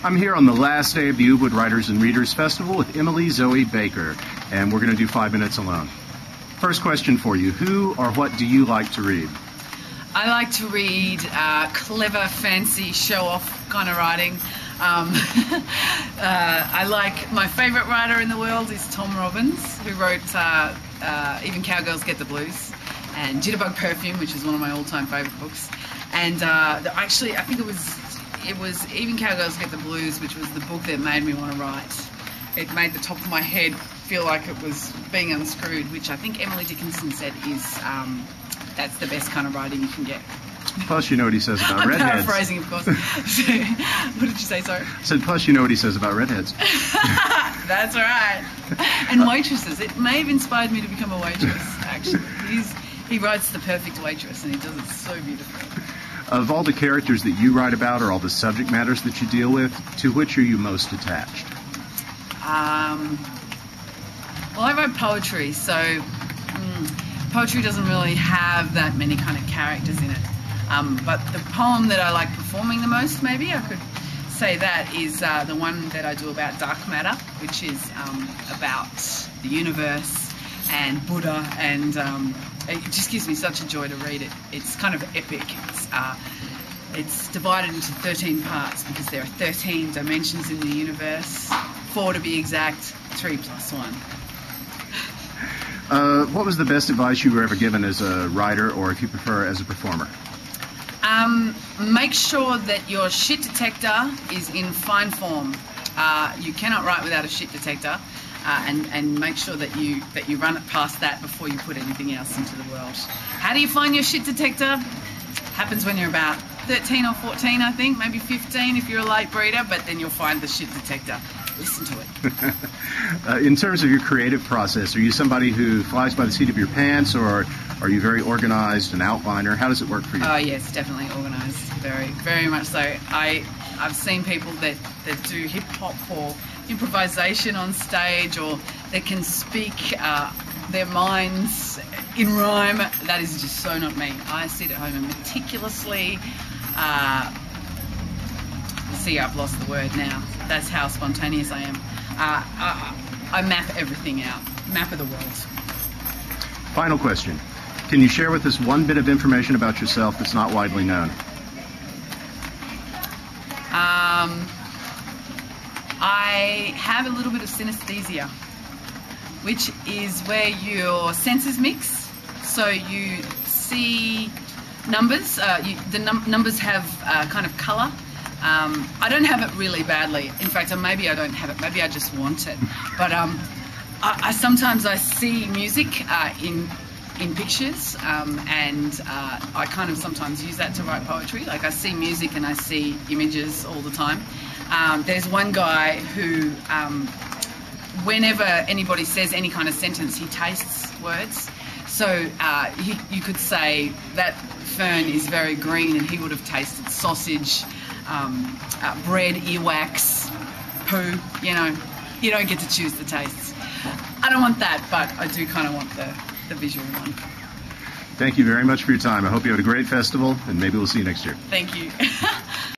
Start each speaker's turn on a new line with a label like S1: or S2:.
S1: I'm here on the last day of the Ubud Writers and Readers Festival with Emilie Zoey Baker, and we're going to do 5 minutes alone. First question for you, who or what do you like to read?
S2: I like to read clever, fancy, show-off kind of writing. I like, my favourite writer in the world is Tom Robbins, who wrote Even Cowgirls Get the Blues, and Jitterbug Perfume, which is one of my all-time favourite books. And actually, I think it was Even Cowgirls Get the Blues, which was the book that made me want to write. It made the top of my head feel like it was being unscrewed, which I think Emily Dickinson said is that's the best kind of writing you can get.
S1: Plus, you know what he says about redheads.
S2: I'm paraphrasing, of course. What did you say, sorry?
S1: I said, plus, you know what he says about redheads.
S2: That's right. And waitresses. It may have inspired me to become a waitress, actually. He writes the perfect waitress, and he does it so beautifully.
S1: Of all the characters that you write about, or all the subject matters that you deal with, to which are you most attached?
S2: Well, I write poetry, so poetry doesn't really have that many kind of characters in it. But the poem that I like performing the most, maybe I could say that, is the one that I do about dark matter, which is about the universe and Buddha, and it just gives me such a joy to read it. It's kind of epic. It's divided into 13 parts because there are 13 dimensions in the universe, 4 to be exact, 3 plus 1.
S1: What was the best advice you were ever given as a writer, or if you prefer, as a performer?
S2: Make sure that your shit detector is in fine form. You cannot write without a shit detector, and make sure that you run it past that before you put anything else into the world. How do you find your shit detector? Happens when you're about 13 or 14, I think, maybe 15 if you're a late breeder, but then you'll find the shit detector. Listen to it.
S1: In terms of your creative process, are you somebody who flies by the seat of your pants, or are you very organized, an outliner? How does it work for you?
S2: Oh, yes, definitely organized. Very, very much so. I've seen people that do hip-hop or improvisation on stage, or that can speak their minds in rhyme. That is just so not me. I sit at home and meticulously... see, I've lost the word now. That's how spontaneous I am. I map everything out. Map of the world.
S1: Final question. Can you share with us one bit of information about yourself that's not widely known?
S2: I have a little bit of synesthesia, which is where your senses mix. So you see numbers. Numbers have kind of colour. I don't have it really badly. In fact, maybe I don't have it. Maybe I just want it. But sometimes I see music in pictures, and I kind of sometimes use that to write poetry. Like, I see music and I see images all the time. There's one guy who, whenever anybody says any kind of sentence, he tastes words. So you could say that fern is very green, and he would have tasted sausage, bread, earwax, poo. You don't get to choose the tastes. I don't want that, but I do kind of want the visual one.
S1: Thank you very much for your time. I hope you had a great festival, and maybe we'll see you next year.
S2: Thank you.